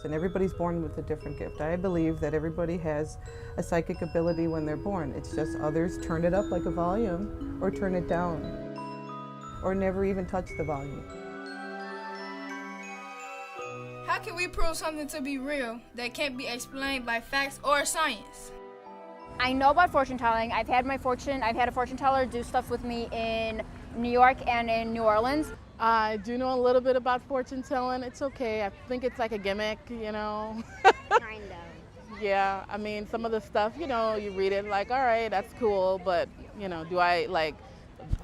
gifts, and everybody's born with a different gift. I believe that everybody has a psychic ability when they're born. It's just others turn it up like a volume or turn it down or never even touch the volume. How can we prove something to be real that can't be explained by facts or science? I know about fortune telling. I've had a fortune teller do stuff with me in New York and in New Orleans. I do know a little bit about fortune telling. It's okay. I think it's like a gimmick, you know. Kind of. Yeah, I mean, some of the stuff, you know, you read it like, all right, that's cool, but, you know, do I like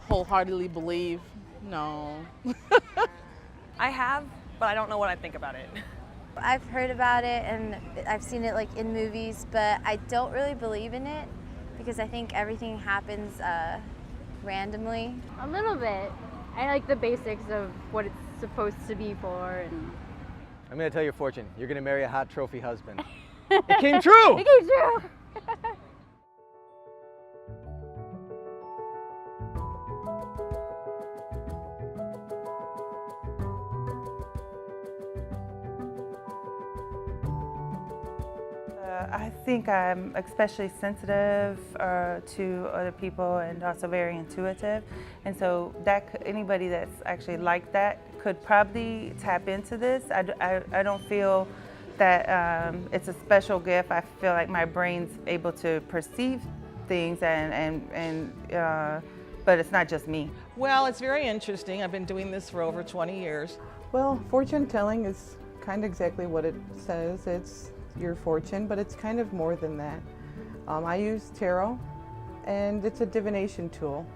wholeheartedly believe? No. I have, but I don't know what I think about it. I've heard about it and I've seen it like in movies, but I don't really believe in it because I think everything happens randomly. A little bit. I like the basics of what it's supposed to be for. And I'm going to tell your fortune. You're going to marry a hot trophy husband. It came true! It came true! I think I'm especially sensitive to other people and also very intuitive, and so anybody that's actually like that could probably tap into this. I don't feel that it's a special gift. I feel like my brain's able to perceive things, but it's not just me. Well, it's very interesting. I've been doing this for over 20 years. Well, fortune telling is kind of exactly what it says. It's your fortune, but it's kind of more than that. I use tarot, and it's a divination tool,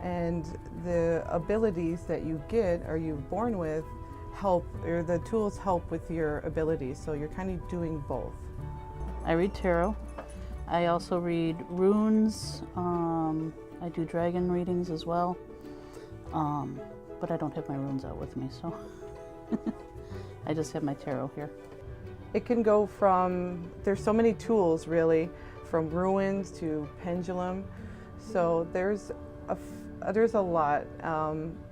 and the abilities that you get or you're born with or the tools help with your abilities, so you're kind of doing both. I read tarot. I also read runes. I do dragon readings as well, but I don't have my runes out with me, so I just have my tarot here. It can go from, there's so many tools really, from ruins to pendulum. So there's a lot,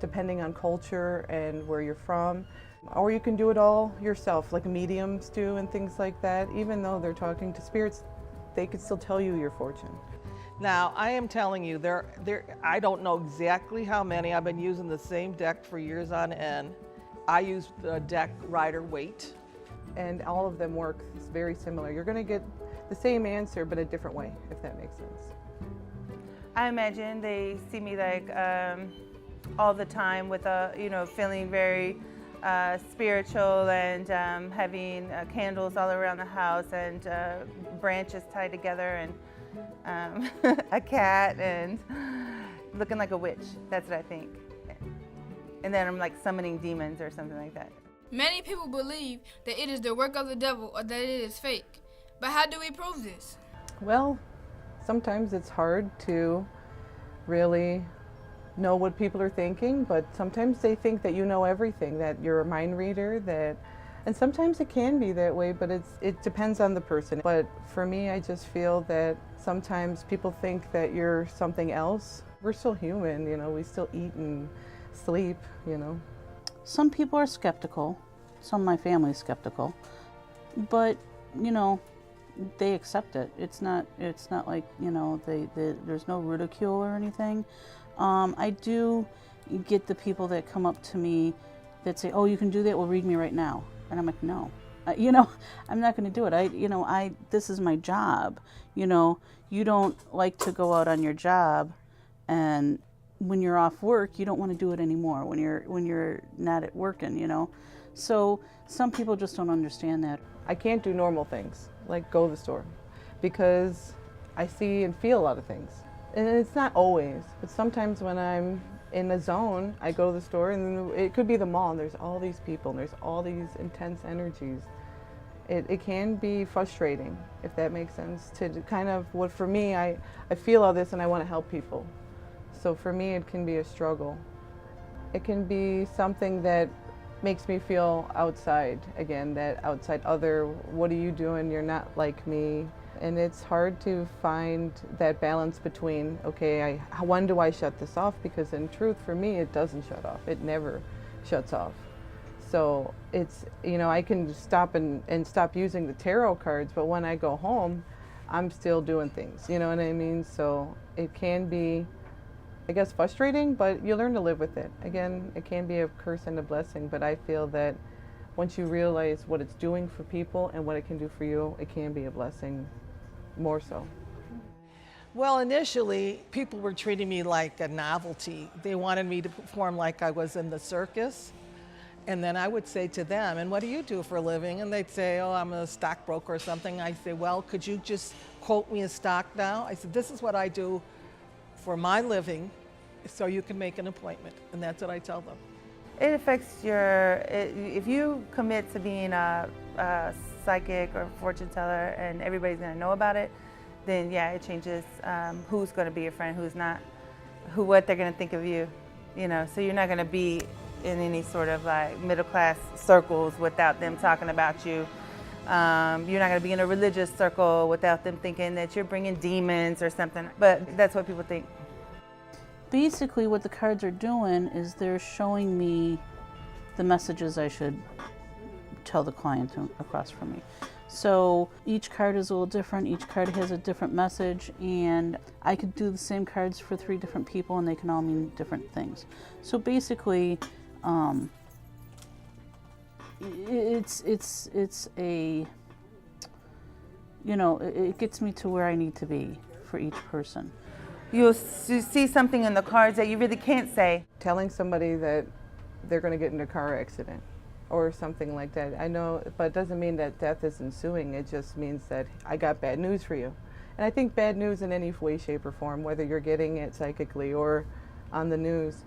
depending on culture and where you're from. Or you can do it all yourself, like mediums do and things like that. Even though they're talking to spirits, they could still tell you your fortune. Now, I am telling you, I don't know exactly how many. I've been using the same deck for years on end. I use the deck Rider-Waite. And all of them work very similar. You're going to get the same answer, but a different way, if that makes sense. I imagine they see me like all the time with feeling very spiritual and having candles all around the house and branches tied together and a cat and looking like a witch. That's what I think. And then I'm like summoning demons or something like that. Many people believe that it is the work of the devil or that it is fake. But how do we prove this? Well, sometimes it's hard to really know what people are thinking, but sometimes they think that you know everything, that you're a mind reader, and sometimes it can be that way, but it depends on the person. But for me, I just feel that sometimes people think that you're something else. We're still human, we still eat and sleep, Some people are skeptical. Some of my family is skeptical, but they accept it. It's not like there's no ridicule or anything. I do get the people that come up to me that say, "Oh, you can do that? Well, read me right now." And I'm like, "No, I'm not going to do it. This is my job. You don't like to go out on your job and when you're off work, you don't want to do it anymore when you're not at working, So some people just don't understand that. I can't do normal things, like go to the store, because I see and feel a lot of things. And it's not always, but sometimes when I'm in a zone, I go to the store, and it could be the mall, and there's all these people, and there's all these intense energies. It can be frustrating, if that makes sense, to kind of, for me, I feel all this and I want to help people. So for me, it can be a struggle. It can be something that makes me feel outside again, that outside other, what are you doing? You're not like me. And it's hard to find that balance between, okay, when do I shut this off? Because in truth, for me, it doesn't shut off. It never shuts off. So it's, you know, I can stop and stop using the tarot cards, but when I go home, I'm still doing things, you know what I mean? So it can be, I guess, frustrating, but you learn to live with it. Again, it can be a curse and a blessing, but I feel that once you realize what it's doing for people and what it can do for you, it can be a blessing more so. Well, initially, people were treating me like a novelty. They wanted me to perform like I was in the circus. And then I would say to them, and what do you do for a living? And they'd say, oh, I'm a stockbroker or something. I say, well, could you just quote me a stock now? I said, this is what I do for my living, so you can make an appointment. And that's what I tell them. It affects if you commit to being a psychic or fortune teller and everybody's gonna know about it, then yeah, it changes who's gonna be your friend, who's not, what they're gonna think of you, you know, so you're not gonna be in any sort of like middle class circles without them talking about you. You're not gonna be in a religious circle without them thinking that you're bringing demons or something, but that's what people think. Basically what the cards are doing is they're showing me the messages I should tell the client across from me. So each card is a little different, each card has a different message, and I could do the same cards for 3 different people and they can all mean different things. So basically, it's a, you know, it gets me to where I need to be for each person. You'll see something in the cards that you really can't say. Telling somebody that they're going to get in a car accident or something like that. I know, but it doesn't mean that death is ensuing. It just means that I got bad news for you. And I think bad news in any way, shape, or form, whether you're getting it psychically or on the news,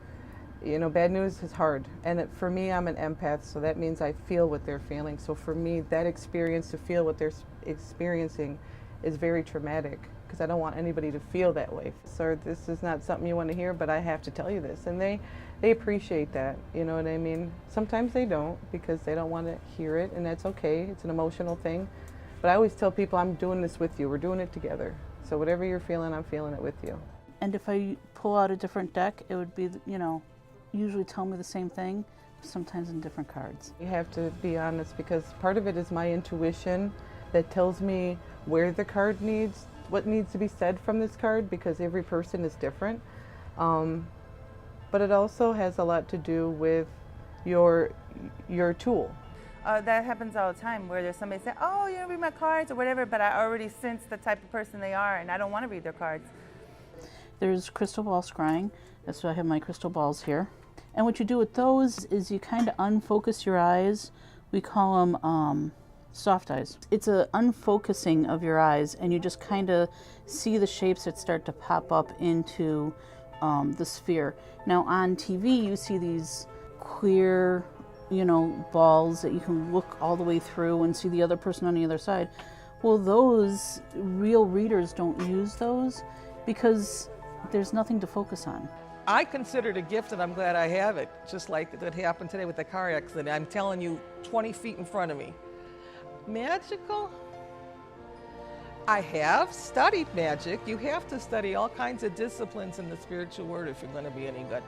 you know, bad news is hard. And for me, I'm an empath, so that means I feel what they're feeling. So for me, that experience, to feel what they're experiencing, is very traumatic, because I don't want anybody to feel that way. So this is not something you want to hear, but I have to tell you this. And they appreciate that, you know what I mean? Sometimes they don't, because they don't want to hear it, and that's okay. It's an emotional thing. But I always tell people, I'm doing this with you. We're doing it together. So whatever you're feeling, I'm feeling it with you. And if I pull out a different deck, it would be, you know, usually tell me the same thing, sometimes in different cards. You have to be honest, because part of it is my intuition that tells me where the card needs, what needs to be said from this card, because every person is different. But it also has a lot to do with your tool. That happens all the time, where there's somebody saying, oh, you don't read my cards or whatever, but I already sense the type of person they are and I don't want to read their cards. There's crystal ball scrying. That's why I have my crystal balls here. And what you do with those is you kind of unfocus your eyes. We call them soft eyes. It's a unfocusing of your eyes, and you just kind of see the shapes that start to pop up into the sphere. Now on TV, you see these clear, you know, balls that you can look all the way through and see the other person on the other side. Well, those real readers don't use those because there's nothing to focus on. I consider it a gift, and I'm glad I have it, just like that happened today with the car accident. I'm telling you, 20 feet in front of me. Magical? I have studied magic. You have to study all kinds of disciplines in the spiritual world if you're going to be any good.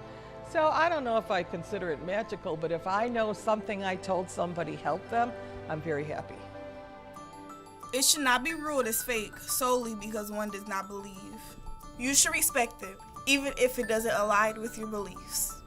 So I don't know if I consider it magical, but if I know something I told somebody helped them, I'm very happy. It should not be ruled as fake solely because one does not believe. You should respect it, even if it doesn't align with your beliefs.